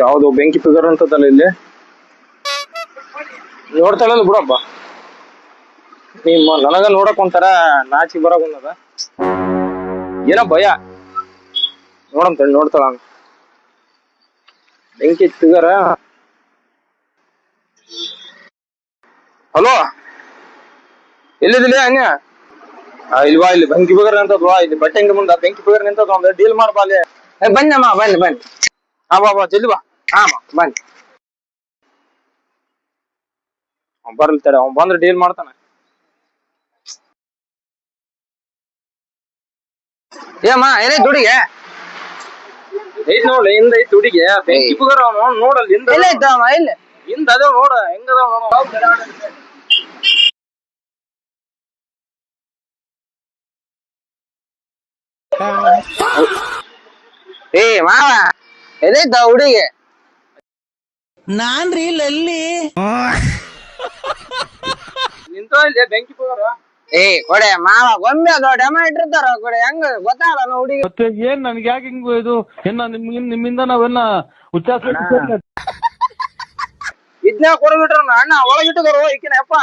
ಯಾವ್ದು ಬೆಂಕಿ ಫಿಗರ್ ಅಂತದಲ್ಲ ಇಲ್ಲಿ ನೋಡ್ತಾಳಲ್ಲ ಬಿಡಪ್ಪ. ನನಗ ನೋಡಕ್ ಒಂಥರ ನಾಚಿ ಬರೋದ ಏನ ಭಯ. ನೋಡಂತ ನೋಡ್ತಾಳ ಬೆಂಕಿ ಫಿಗರ. ಹಲೋ, ಎಲ್ಲಿದಿಲ್ಲ ಅನ್ಯ? ಇಲ್ವಾ, ಇಲ್ಲಿ ಬೆಂಕಿ ಫಿಗರ್ ನಿಂತದ್ವಾ, ಇಲ್ಲಿ ಬಟ್ಟೆ ಅಂಗಡಿ ಮುಂದ ಬೆಂಕಿ ಫಿಗರ್ ನಿಂತದ, ಒಂದು ಡೀಲ್ ಮಾಡ್ಬಾ ಅಲ್ಲಿ. ಬನ್ನಮ್ಮ, ಬನ್ನಿ. ಹಾ ಬಾ ಜಲ್ದಿ ಬಾ. ಹಾ ಬನ್ನಿ. ಬರ್ಲ್ತಾರ, ಅವ್ನ್ ಬಂದ್ರೆ ಡೀಲ್ ಮಾಡ್ತಾನ. ಏಮ್ಮ ಏನೇ ದುಡಿಗೆ ಐತ್ ನೋಡ್ಲಿ, ಹಿಂದ ಐತ್ ಹುಡುಗಿ ಬೆಂಕಿ ಫಿಗರ್. ಅವನು ನೋಡಲ್ಲಿ ಹಿಂದ ಹಿಂದ ಅದಾವ ನೋಡ, ಹೆಂಗದಾವ ನೋಡ. ಏ ಮಾವ, ಎದೈತ ಹುಡುಗಿ? ನಾನ್ರಿ ಲಲ್ಲಿ ನಿಂತೋ ಇಲ್ಲಿ ಬೆಂಕಿ ಫಿಗರ್. ಏ ಕೊಡೆ ಮಾವ, ಗೊಂಬೆ ಅದು ಡೆಮ ಇಟ್ಟಿರ್ತಾರ ಕೊಡೆ, ಹೆಂಗ ಗೊತ್ತಾಗಲ್ಲ ಹುಡುಗಿ. ಮತ್ತೆ ಏನ್ ನನ್ಗೆ ಯಾಕೆ ಹಿಂಗ ಇದು ನಿಮ್ಮಿಂದ ನಾವೆಲ್ಲ ಉಚ್ಚಾಸ ಇದನ್ನ ಕೊಡ್ಬಿಟ್ರ ಅಣ್ಣ ಒಳಗಿಟ್ಟಿದಾರ ಈಕಿನ ಅಪ್ಪ.